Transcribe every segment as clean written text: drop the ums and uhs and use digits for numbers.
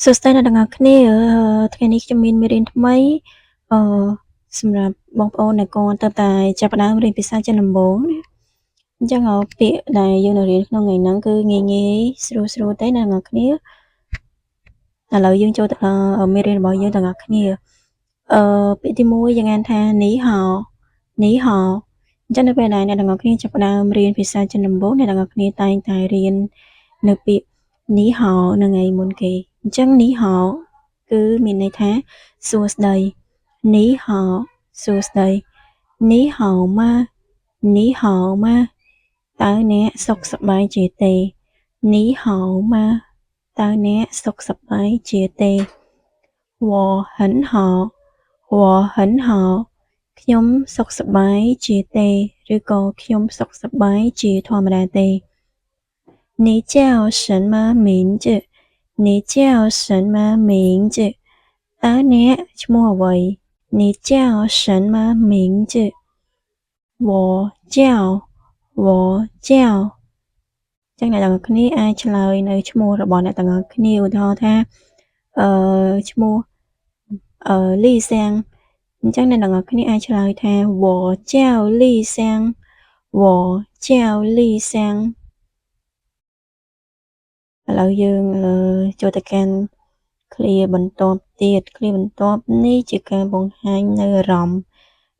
សួស្តីអ្នកទាំងអស់គ្នាថ្ងៃនេះខ្ញុំមានមេរៀនថ្មីអឺសម្រាប់បងប្អូនដែលគាត់ទើបតែចាប់ផ្ដើមរៀនភាសាចិនដំបូងណាអញ្ចឹងពាក្យដែលយើងនឹងរៀនក្នុងថ្ងៃហ្នឹងគឺងាយស្រួលទេអ្នកទាំងអស់គ្នាឥឡូវយើងចូលទៅមេរៀនរបស់យើងទាំងអស់គ្នាពាក្យទី1យើងអានថានីហៅអញ្ចឹងនៅពេលដែលអ្នកទាំងអស់គ្នាចាប់ផ្ដើមរៀនភាសាចិនដំបូងអ្នកទាំងអស់គ្នាតែងតែរៀននៅពាក្យនីហៅនឹងឯមុនគេអញ្ចឹងនីហៅគឺមានន័យថាសួស្តីនីហៅសួស្តីនីហៅម៉ាតើអ្នកសុខសប្បាយជាទេនីហៅម៉ាតើអ្នកសុខសប្បាយជាទេ我很好ខ្ញុំសុខសប្បាយជាទេឬក៏ខ្ញុំសុខសប្បាយជាធម្មតាទេ你叫什么名字តើអ្នកឈ្មោះអ្វី你叫什么名字我叫ចឹងអ្នកទាំងអស់គ្នាអាចឆ្លើយនៅឈ្មោះរបស់អ្នកទាំងអស់គ្នាឧទាហរណ៍ថាឈ្មោះលីសៀងអញ្ចឹងអ្នកទាំងអស់គ្នាអាចឆ្លើយថា我叫丽香ឥឡូវយើងចូលទៅកាន់ឃ្លាបន្ទាប់ទៀតឃ្លាបន្ទាប់នេះជាការបង្ហាញនៅអារម្មណ៍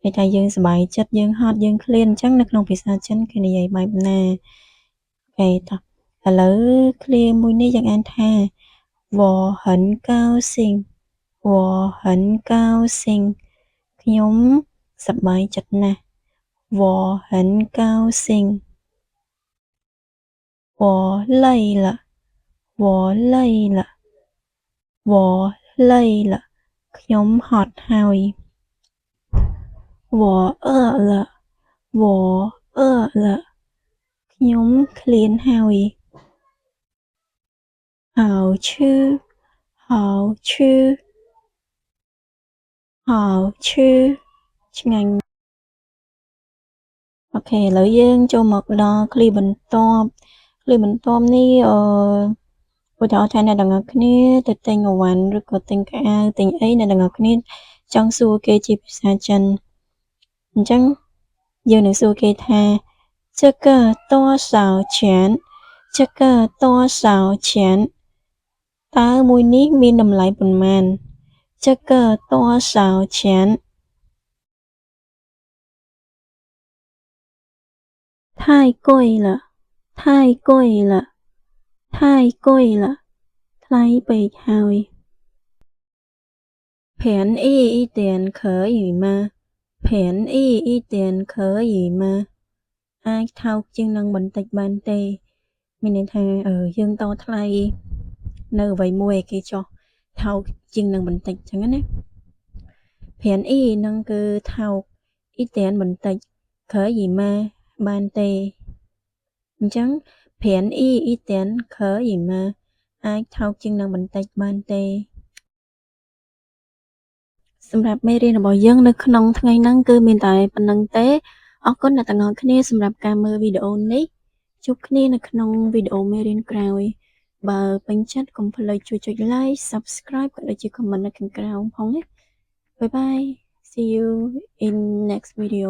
ន័យថាយើងសប្បាយចិត្តយើងហត់យើងឃ្លានអញ្ចឹងនៅក្នុងភាសាចិនគេនិយាយបែបណាអូខេតោះឥឡូវឃ្លាមួយនេះយើងអានថា我很高兴ខ្ញុំសប្បាយចិត្តណាស់我很高兴我累了ខ្ញុំហត់ហើយ我饿了ខ្ញុំឃ្លានហើយ好吃ឆ្ងាញ់អូខេឥឡូវយើងចូលមកដល់ឃ្លាបន្ទាប់នេះឧទាហរណ៍ថាអ្នកទាំងអស់គ្នាទៅទិញអីវ៉ាន់ឬក៏ទិញខោអាវទិញអីអ្នកទាំងអស់គ្នាចង់សួរគេជាភាសាចិនអញ្ចឹងយើងនឹងសួរគេថា这个多少钱តើមួយនេះមានតម្លៃប៉ុន្មាន这个多少钱太贵了ថ្លៃពេកហើយ便宜一点可以吗អាចថោកជាងនឹងបន្តិចបានទេមានន័យថាយើងតថ្លៃនៅអ្វីមួយឲ្យគេចុះថោកជាងនឹងបន្តិចចឹងណា便宜នឹងគឺថោក一点បន្តិច可以吗បានទេអញ្ចឹង便宜一点可以吗អាចថោកជាងនឹងបន្តិចបានទេសម្រាប់មេរៀនរបស់យើងនៅក្នុងថ្ងៃហ្នឹងគឺមានតែប៉ុណ្្នឹងទេអរគុណអ្នកទាំងអស់គ្នាសម្រាប់ការមើលវីដេអូនេះជួបគ្នានៅក្នុងវីដេអូមេរៀនក្រោយបើពេញចិត្តកុំភ្លេចជួយចុច like subscribe ក៏ដូចជា comment នៅខាងក្រោមផងណា Bye bye see you in next video